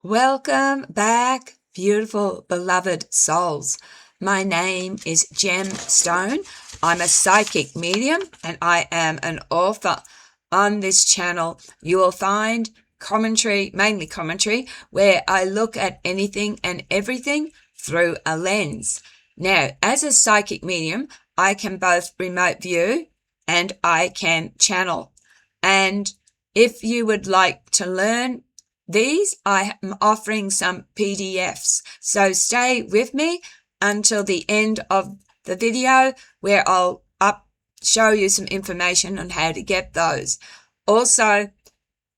Welcome back, beautiful, beloved souls. My name is Gem Stone. I'm a psychic medium and I am an author. On this channel, you will find commentary, mainly commentary, where I look at anything and everything through a lens. Now, as a psychic medium, I can both remote view and I can channel. And if you would like to learn these, I am offering some PDFs. So stay with me until the end of the video where I'll show you some information on how to get those. Also,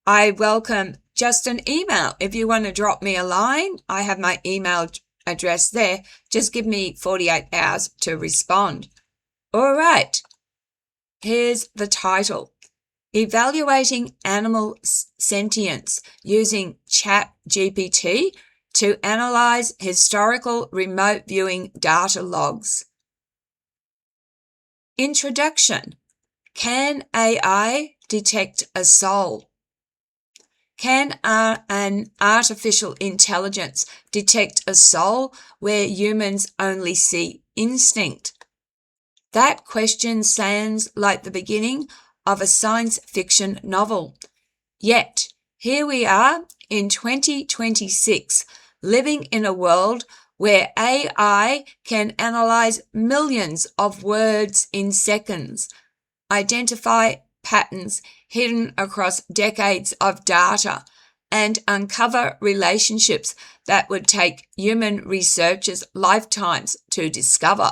I welcome just an email. If you want to drop me a line, I have my email address there. Just give me 48 hours to respond. All right. Here's the title. Evaluating Animal Sentience using ChatGPT to analyze historical remote viewing data logs. Introduction. Can AI detect a soul? Can an artificial intelligence detect a soul where humans only see instinct? That question sounds like the beginning of a science fiction novel. Yet, here we are in 2026, living in a world where AI can analyze millions of words in seconds, identify patterns hidden across decades of data, and uncover relationships that would take human researchers lifetimes to discover.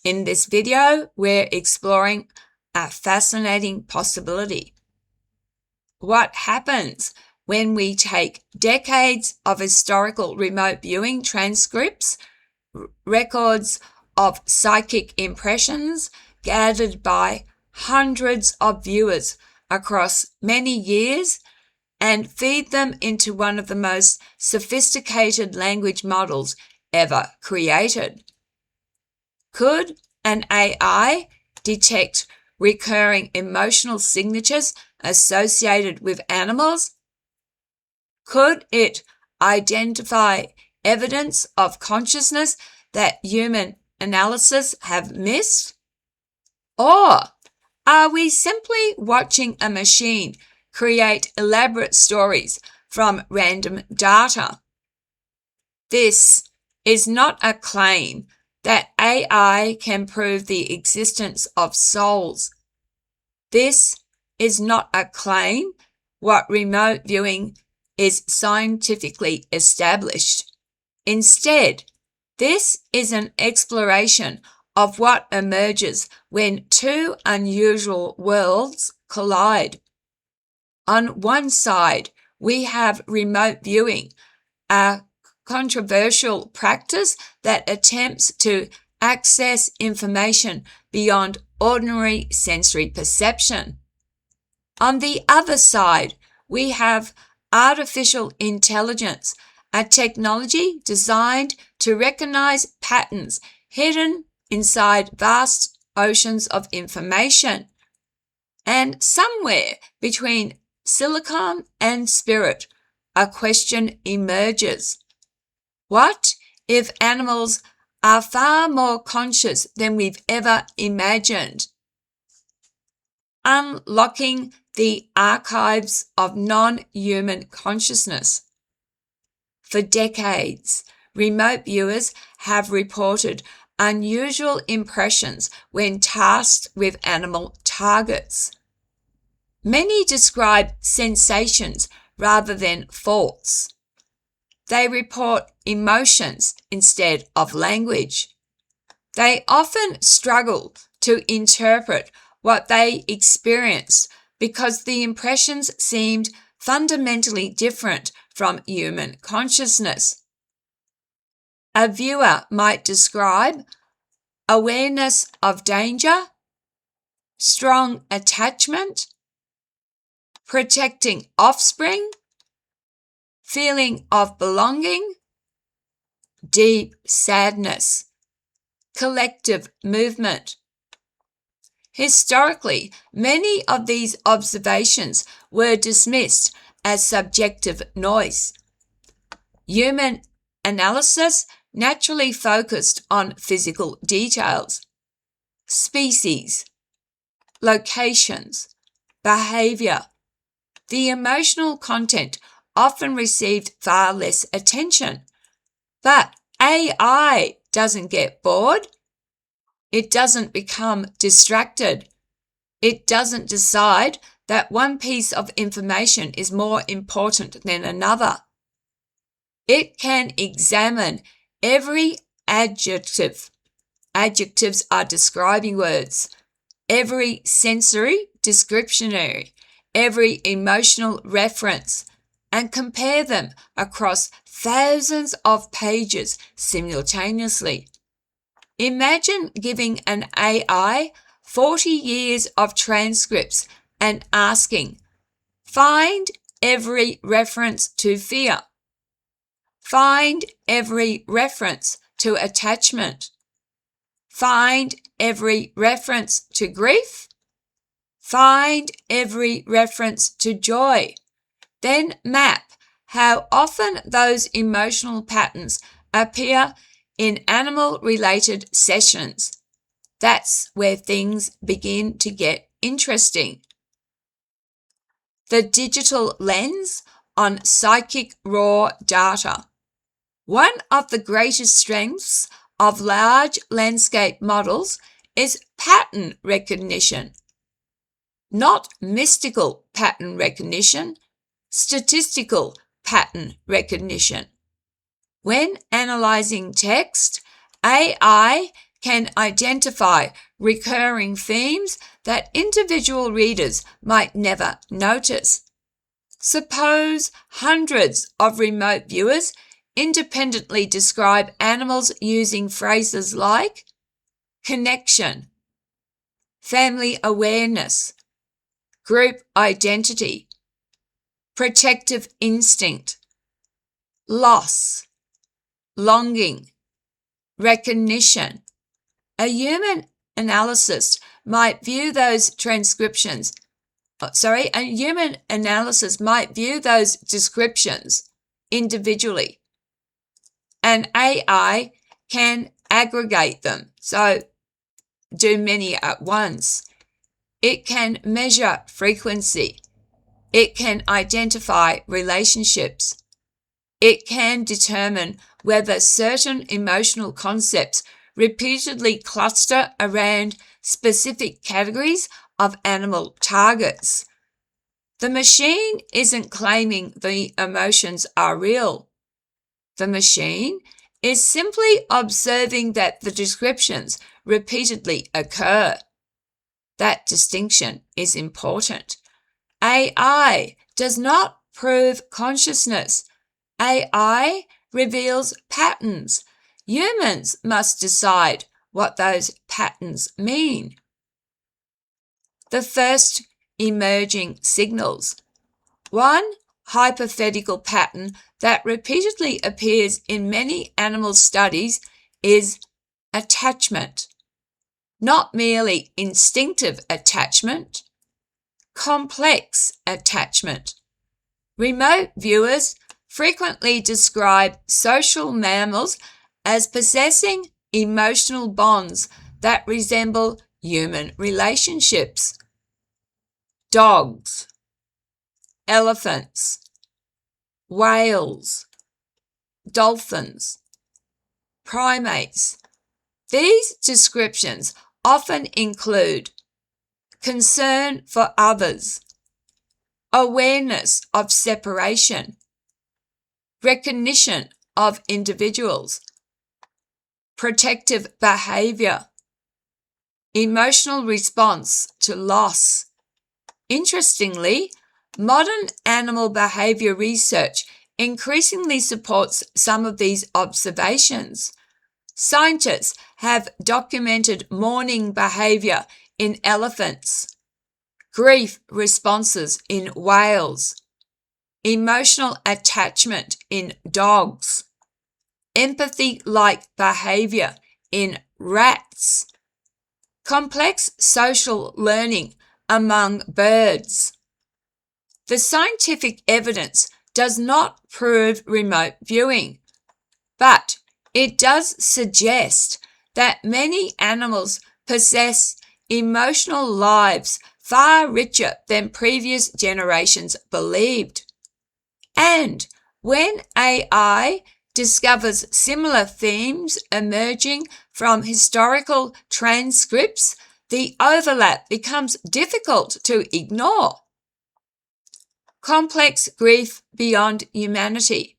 In this video, we're exploring a fascinating possibility. What happens when we take decades of historical remote viewing transcripts, records of psychic impressions gathered by hundreds of viewers across many years, and feed them into one of the most sophisticated language models ever created? Could an AI detect recurring emotional signatures associated with animals? Could it identify evidence of consciousness that human analysis have missed? Or are we simply watching a machine create elaborate stories from random data? This is not a claim that AI can prove the existence of souls. This is not a claim what remote viewing is scientifically established. Instead, this is an exploration of what emerges when two unusual worlds collide. On one side, we have remote viewing, a controversial practice that attempts to access information beyond ordinary sensory perception. On the other side, we have artificial intelligence, a technology designed to recognize patterns hidden inside vast oceans of information. And somewhere between silicon and spirit, a question emerges. What if animals are far more conscious than we've ever imagined? Unlocking the archives of non-human consciousness. For decades, remote viewers have reported unusual impressions when tasked with animal targets. Many describe sensations rather than thoughts. They report emotions instead of language. They often struggle to interpret what they experienced because the impressions seemed fundamentally different from human consciousness. A viewer might describe awareness of danger, strong attachment, protecting offspring, feeling of belonging, deep sadness, collective movement. Historically, many of these observations were dismissed as subjective noise. Human analysis naturally focused on physical details, species, locations, behavior. The emotional content often received far less attention. But AI doesn't get bored. It doesn't become distracted. It doesn't decide that one piece of information is more important than another. It can examine every adjective. Adjectives are describing words. Every sensory descriptionary, every emotional reference, and compare them across thousands of pages simultaneously. Imagine giving an AI 40 years of transcripts and asking, find every reference to fear. Find every reference to attachment. Find every reference to grief. Find every reference to joy. Then map how often those emotional patterns appear in animal-related sessions. That's where things begin to get interesting. The digital lens on psychic raw data. One of the greatest strengths of large landscape models is pattern recognition. Not mystical pattern recognition, statistical pattern recognition. When analyzing text, AI can identify recurring themes that individual readers might never notice. Suppose hundreds of remote viewers independently describe animals using phrases like connection, family awareness, group identity, protective instinct, loss, longing, recognition. A human analyst might view those descriptions individually. And AI can aggregate them, so do many at once. It can measure frequency. It can identify relationships. It can determine whether certain emotional concepts repeatedly cluster around specific categories of animal targets. The machine isn't claiming the emotions are real. The machine is simply observing that the descriptions repeatedly occur. That distinction is important. AI does not prove consciousness. AI reveals patterns. Humans must decide what those patterns mean. The first emerging signals. One hypothetical pattern that repeatedly appears in many animal studies is attachment. Not merely instinctive attachment, complex attachment. Remote viewers frequently describe social mammals as possessing emotional bonds that resemble human relationships. Dogs, elephants, whales, dolphins, primates. These descriptions often include concern for others, awareness of separation, recognition of individuals, protective behavior, emotional response to loss. Interestingly, modern animal behavior research increasingly supports some of these observations. Scientists have documented mourning behavior in elephants, grief responses in whales, emotional attachment in dogs, empathy-like behavior in rats, complex social learning among birds. The scientific evidence does not prove remote viewing, but it does suggest that many animals possess emotional lives far richer than previous generations believed. And when AI discovers similar themes emerging from historical transcripts, the overlap becomes difficult to ignore. Complex grief beyond humanity.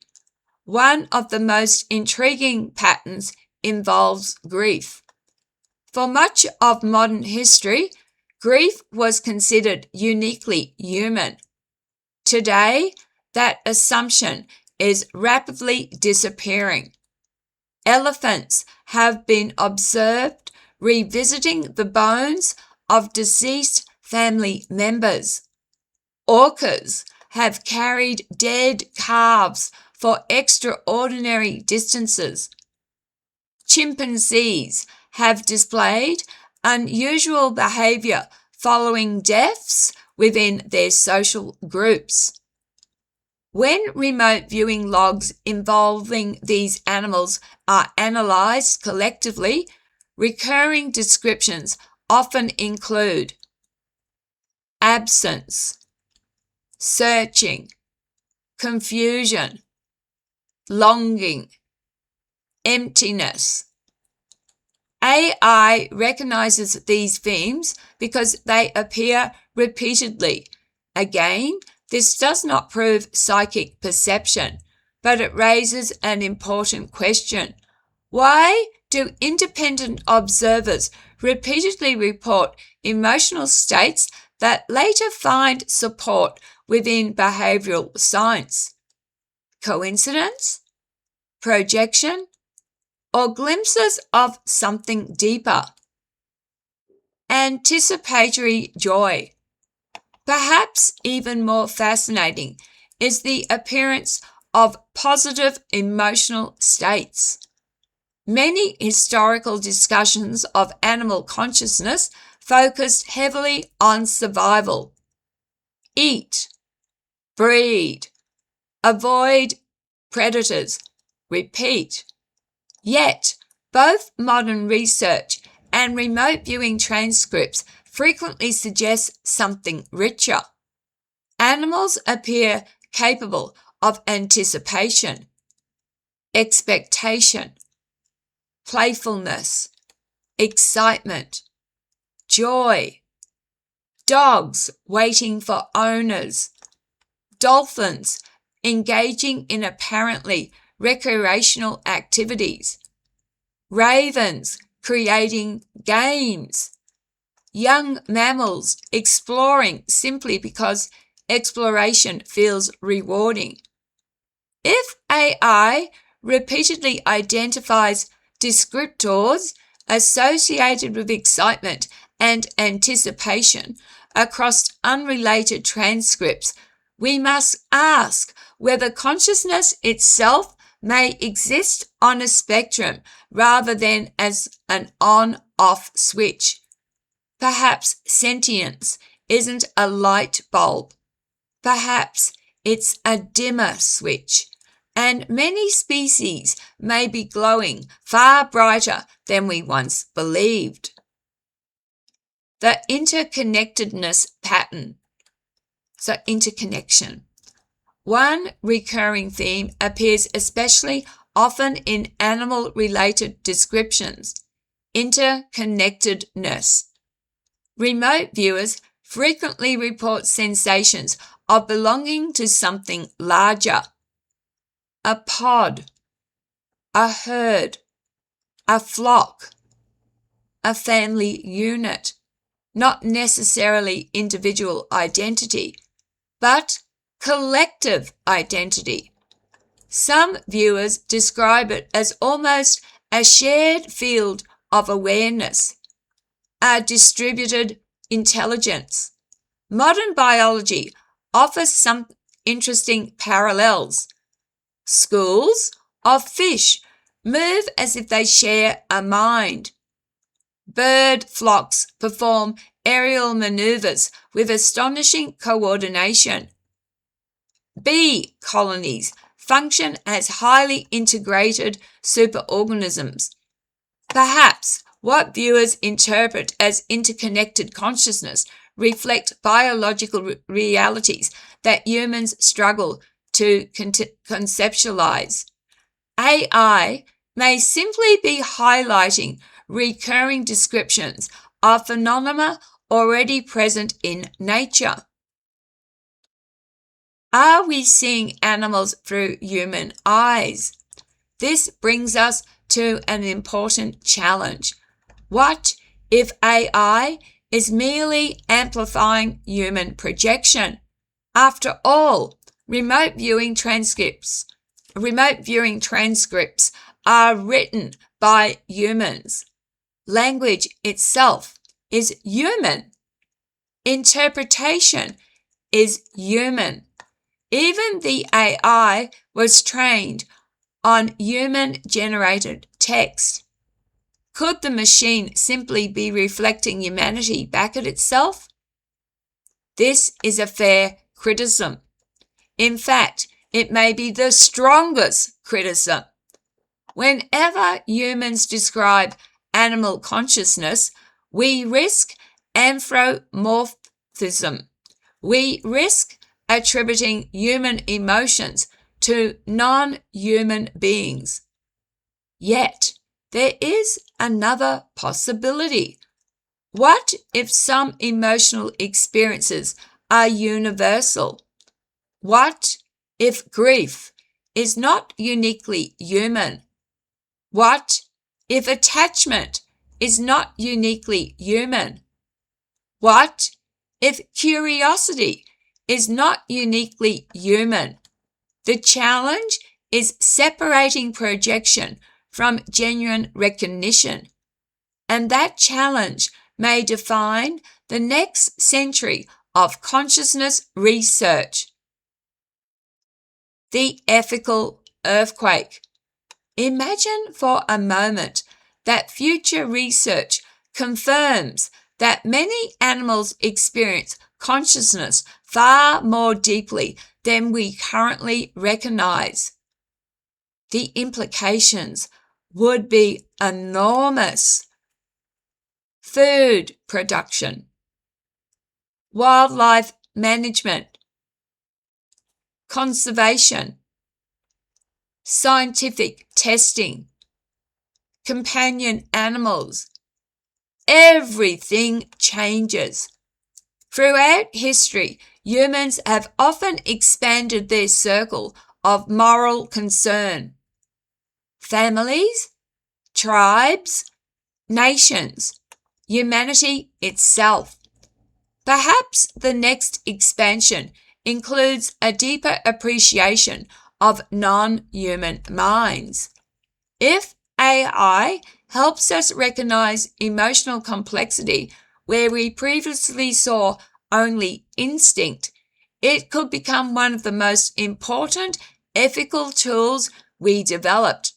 One of the most intriguing patterns involves grief. For much of modern history, grief was considered uniquely human. Today, that assumption is rapidly disappearing. Elephants have been observed revisiting the bones of deceased family members. Orcas have carried dead calves for extraordinary distances. Chimpanzees have displayed unusual behavior following deaths within their social groups. When remote viewing logs involving these animals are analysed collectively, recurring descriptions often include absence, searching, confusion, longing, emptiness. AI recognizes these themes because they appear repeatedly. Again, this does not prove psychic perception, but it raises an important question. Why do independent observers repeatedly report emotional states that later find support within behavioral science? Coincidence? Projection? Or glimpses of something deeper? Anticipatory joy. Perhaps even more fascinating is the appearance of positive emotional states. Many historical discussions of animal consciousness focused heavily on survival. Eat, breed, avoid predators, repeat. Yet, both modern research and remote viewing transcripts frequently suggest something richer. Animals appear capable of anticipation, expectation, playfulness, excitement, joy. Dogs waiting for owners. Dolphins engaging in apparently recreational activities. Ravens creating games. Young mammals exploring simply because exploration feels rewarding. If AI repeatedly identifies descriptors associated with excitement and anticipation across unrelated transcripts, we must ask whether consciousness itself may exist on a spectrum rather than as an on-off switch. Perhaps sentience isn't a light bulb. Perhaps it's a dimmer switch, and many species may be glowing far brighter than we once believed. The interconnectedness pattern. So interconnection. One recurring theme appears especially often in animal-related descriptions: interconnectedness. Remote viewers frequently report sensations of belonging to something larger: a pod, a herd, a flock, a family unit, not necessarily individual identity, but collective identity. Some viewers describe it as almost a shared field of awareness, a distributed intelligence. Modern biology offers some interesting parallels. Schools of fish move as if they share a mind. Bird flocks perform aerial maneuvers with astonishing coordination. Bee colonies function as highly integrated superorganisms. Perhaps what viewers interpret as interconnected consciousness reflect biological realities that humans struggle to conceptualize. AI may simply be highlighting recurring descriptions of phenomena already present in nature. Are we seeing animals through human eyes? This brings us to an important challenge. What if AI is merely amplifying human projection? After all, remote viewing transcripts are written by humans. Language itself is human. Interpretation is human. Even the AI was trained on human-generated text. Could the machine simply be reflecting humanity back at itself? This is a fair criticism. In fact, it may be the strongest criticism. Whenever humans describe animal consciousness, we risk anthropomorphism. We risk attributing human emotions to non-human beings. Yet, there is another possibility. What if some emotional experiences are universal? What if grief is not uniquely human? What if attachment is not uniquely human? What if curiosity is not uniquely human? The challenge is separating projection from genuine recognition, and that challenge may define the next century of consciousness research. The ethical earthquake. Imagine for a moment that future research confirms that many animals experience consciousness far more deeply than we currently recognize. The implications would be enormous. Food production, wildlife management, conservation, scientific testing, companion animals. Everything changes. Throughout history, humans have often expanded their circle of moral concern. Families, tribes, nations, humanity itself. Perhaps the next expansion includes a deeper appreciation of non-human minds. If AI helps us recognize emotional complexity where we previously saw only instinct, it could become one of the most important ethical tools we developed,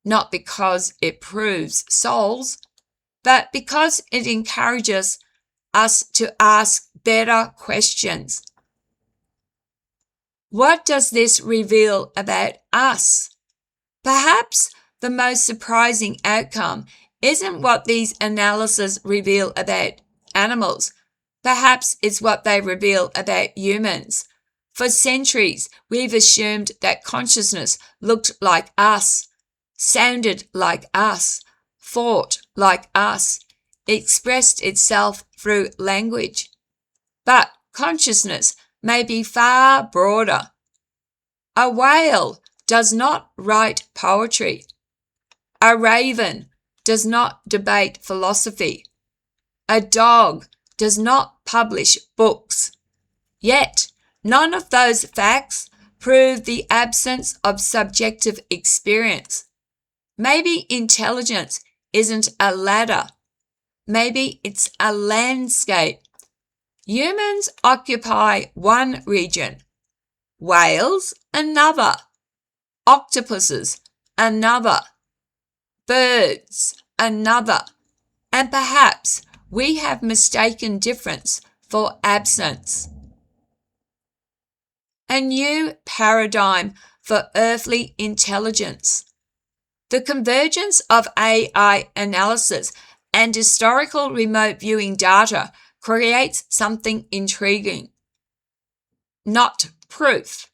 not because it proves souls, but because it encourages us to ask better questions. What does this reveal about us? Perhaps the most surprising outcome isn't what these analyses reveal about animals. Perhaps it's what they reveal about humans. For centuries, we've assumed that consciousness looked like us, sounded like us, thought like us, expressed itself through language. But consciousness may be far broader. A whale does not write poetry. A raven does not debate philosophy. A dog does not publish books. Yet, none of those facts prove the absence of subjective experience. Maybe intelligence isn't a ladder. Maybe it's a landscape. Humans occupy one region, whales another, octopuses another, birds another, and perhaps we have mistaken difference for absence. a new paradigm for earthly intelligence. The convergence of AI analysis and historical remote viewing data creates something intriguing. Not proof,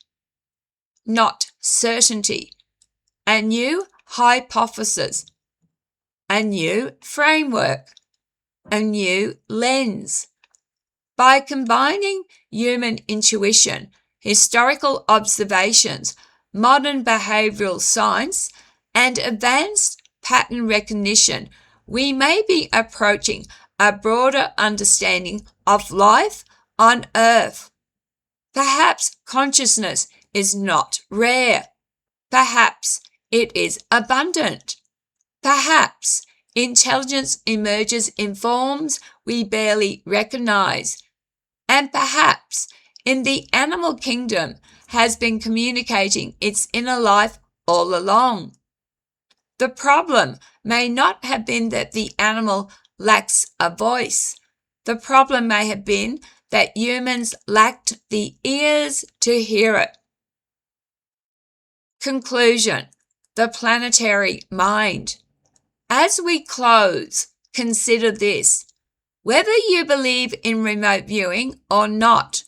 not certainty, a new hypothesis, a new framework, a new lens. By combining human intuition, historical observations, modern behavioral science, and advanced pattern recognition, we may be approaching a broader understanding of life on Earth. Perhaps consciousness is not rare. Perhaps it is abundant. Perhaps intelligence emerges in forms we barely recognize. And perhaps in the animal kingdom has been communicating its inner life all along. The problem may not have been that the animal lacks a voice. The problem may have been that humans lacked the ears to hear it. Conclusion: the planetary mind. As we close, consider this: whether you believe in remote viewing or not,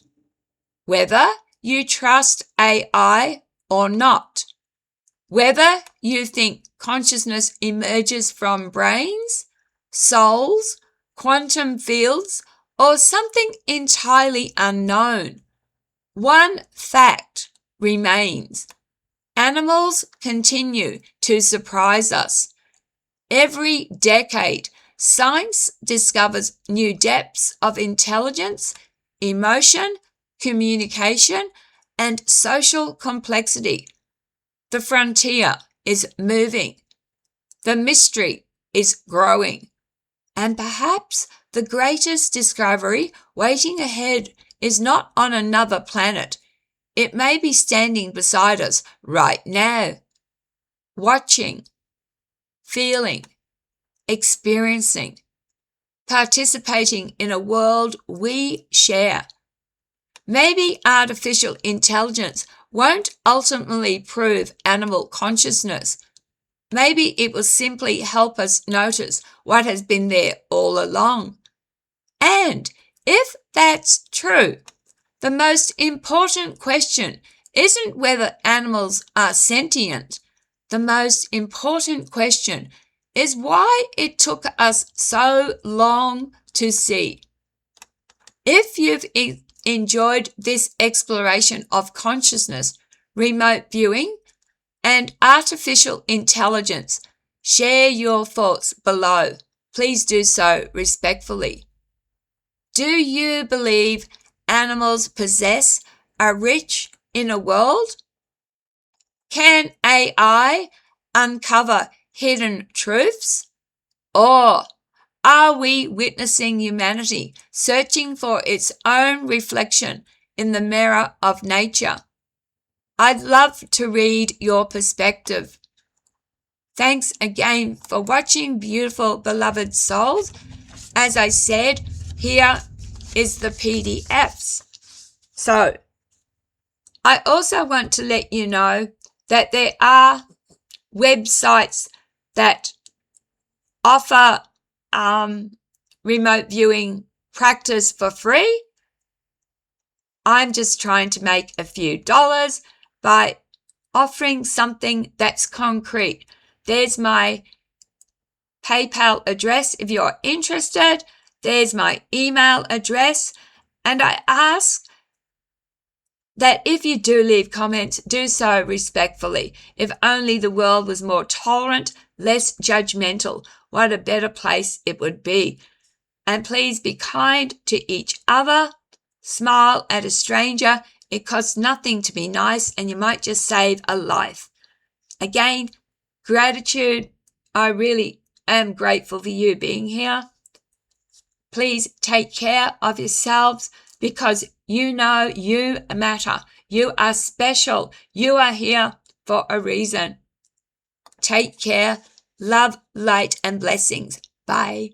whether you trust AI or not, whether you think consciousness emerges from brains, souls, quantum fields, or something entirely unknown, one fact remains: animals continue to surprise us. Every decade, science discovers new depths of intelligence, emotion, communication, and social complexity. The frontier is moving. The mystery is growing. And perhaps the greatest discovery waiting ahead is not on another planet. It may be standing beside us right now, watching, feeling, experiencing, participating in a world we share. Maybe artificial intelligence won't ultimately prove animal consciousness. Maybe it will simply help us notice what has been there all along. And if that's true, the most important question isn't whether animals are sentient. The most important question is why it took us so long to see. If you've enjoyed this exploration of consciousness, remote viewing, and artificial intelligence, share your thoughts below. Please do so respectfully. Do you believe animals possess a rich inner world? Can AI uncover hidden truths? Or are we witnessing humanity searching for its own reflection in the mirror of nature? I'd love to read your perspective. Thanks again for watching, beautiful beloved souls. As I said, here is the PDFs. So, I also want to let you know that there are websites that offer remote viewing practice for free. I'm just trying to make a few dollars by offering something that's concrete. There's my PayPal address if you're interested. There's my email address. And I ask that if you do leave comments, do so respectfully. If only the world was more tolerant, less judgmental, what a better place it would be. And please be kind to each other. Smile at a stranger. It costs nothing to be nice, and you might just save a life. Again, gratitude. I really am grateful for you being here. Please take care of yourselves, because you know you matter. You are special. You are here for a reason. Take care. Love, light, and blessings. Bye.